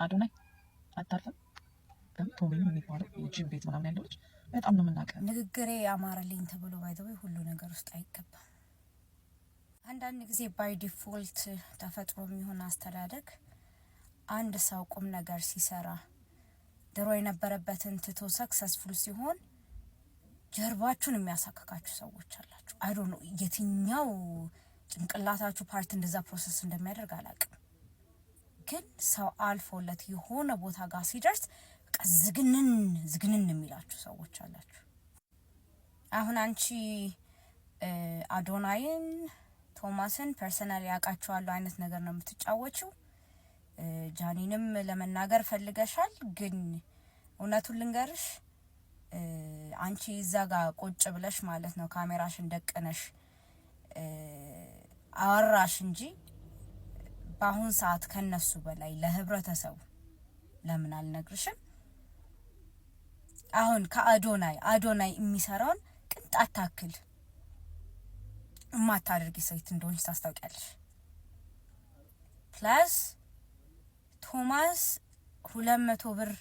አዶናይ አታርፍም ቶሚም የሚባለው የጂም ቤት ምናምን ያለው ልጅ በጣም ነው የምናውቀው። ንግግሬ ያማረልኝ ተብሎ ባይተው ሁሉ ነገር ውስጥ አይገባም። አንዳንድ ጊዜ ባይ ዲፎልት ተፈጥሮ የሚሆን አስተዳደግ አንድ ሰው ቁም ነገር ሲሰራ ድሮ የነበረበትን ትቶ ሰክሰስፉል ሲሆን ጀርባችሁን የሚያሳክካችሁ ሰዎች አላችሁ። አይ ዶንት ኖ የትኛው ጭንቅላታችሁ ፓርት እንደዛ ፕሮሰስ እንደሚያደርግ አላውቅም። ግን ሰው አልፎለት የሆነ ቦታ ጋር ሲደርስ ዝግንን የሚላችሁ ሰዎች አላችሁ። አሁን አንቺ አዶናይን ቶማስን ፐርሰናሊ ያውቃቸዋለሁ አይነት ነገር ነው የምትጫወችው። ጃኒንም ለመናገር ፈልገሻል። ግን እውነቱን ልንገርሽ አንቺ እዛ ጋር ቁጭ ብለሽ ማለት ነው ካሜራሽን ደቅነሽ አወራሽ እንጂ በአሁን ሰዓት ከነሱ በላይ ለህብረተሰቡ ለምን አልነግርሽም? አሁን ከአዶናይ የሚሰራውን ቅንጣት ታክል ማታደርጊ ሴት እንደሆነች ታስታውቂያለሽ። ፕላስ ቶማስ 200 ብር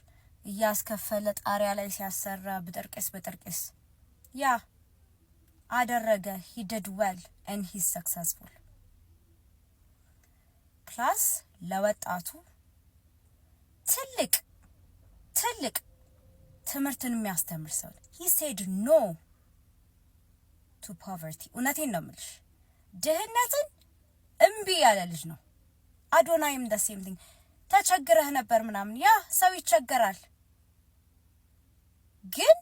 እያስከፈለ ጣሪያ ላይ ሲያሰራ በጠርቄስ ያ አደረገ። he did well and he's successful. ፕላስ ለወጣቱ ትልቅ ትምህርትን የሚያስተምር ሰው he said no to poverty። እውነቴን ነው የምልሽ ድህነትን እምቢ ያለ ልጅ ነው። አዶናይም the same thing ተቸግረህ ነበር ምናምን ያ ሰው ይቸገራል። ግን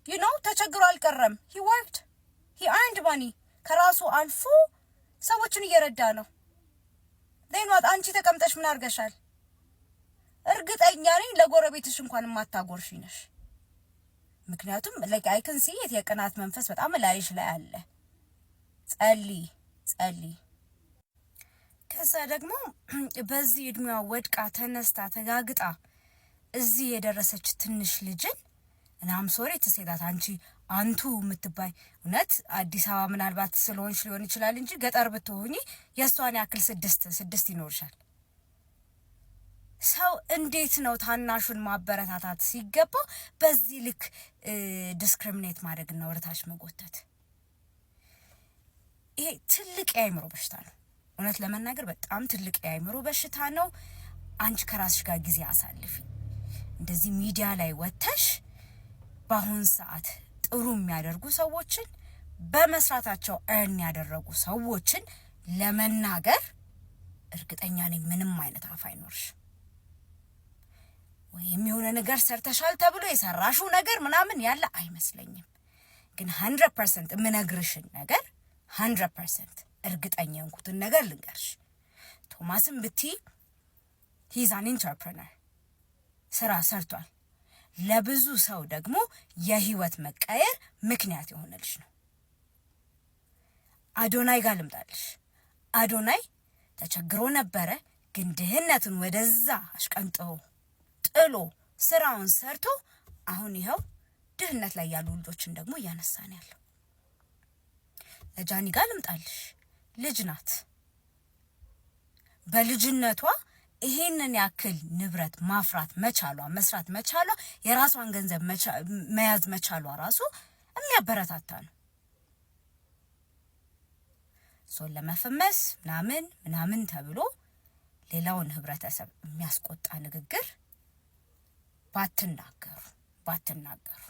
you know ተቸግሮ አልቀረም። he worked, he earned money። ከራሱ አልፎ ሰዎችን እየረዳ ነው። ለይኗት አንቺ ተቀምጠሽ ምን አርገሻል? እርግጠኛ ነኝ ለጎረቤትሽ እንኳን ማታጎርሽ ነሽ። ምክንያቱም like I can see የቅናት መንፈስ በጣም ላይሽ ላይ አለ። ጸልይ። ከዛ ደግሞ በዚህ እድሜዋ ወድቃ ተነስታ ተጋግጣ እዚህ የደረሰች ትንሽ ልጅን እናም ሶሪ ተሰይዳት አንቱ የምትባይ እውነት አዲስ አበባ ምናልባት ስለሆንሽ ሊሆን ይችላል እንጂ ገጠር ብትሆኚ የሷን ያክል ስድስት ይኖርሻል። ሰው እንዴት ነው ታናሹን ማበረታታት ሲገባ በዚህ ልክ ዲስክሪሚኔት ማድረግና ወርታች መጎተት? ይሄ ትልቅ የአይምሮ በሽታ ነው። እውነት ለመናገር በጣም ትልቅ የአይምሮ በሽታ ነው። አንቺ ከራስሽ ጋር ጊዜ አሳልፊ። እንደዚህ ሚዲያ ላይ ወተሽ በአሁን ሰዓት ጥሩ የሚያደርጉ ሰዎችን በመስራታቸው እርን ያደረጉ ሰዎችን ለመናገር እርግጠኛ ነኝ ምንም አይነት አፍ አይኖርሽ። ወይም የሆነ ነገር ሰርተሻል ተብሎ የሰራሽው ነገር ምናምን ያለ አይመስለኝም። ግን 100% የምነግርሽን ነገር 100% እርግጠኛ የሆንኩትን ነገር ልንገርሽ። ቶማስም ብቲ he's an entrepreneur ስራ ሰርቷል። ለብዙ ሰው ደግሞ የህይወት መቀየር ምክንያት የሆነልሽ ነው። አዶናይ ጋር ልምጣልሽ። አዶናይ ተቸግሮ ነበረ፣ ግን ድህነቱን ወደዛ አሽቀንጦ ጥሎ ስራውን ሰርቶ አሁን ይኸው ድህነት ላይ ያሉ ልጆችን ደግሞ እያነሳን ያለው። ለጃኒ ጋር ልምጣልሽ። ልጅ ናት። በልጅነቷ ይሄንን ያክል ንብረት ማፍራት መቻሏ መስራት መቻሏ የራሷን ገንዘብ መያዝ መቻሏ ራሱ የሚያበረታታ ነው። ሶ ለመፈመስ ምናምን ተብሎ ሌላውን ህብረተሰብ የሚያስቆጣ ንግግር ባትናገሩ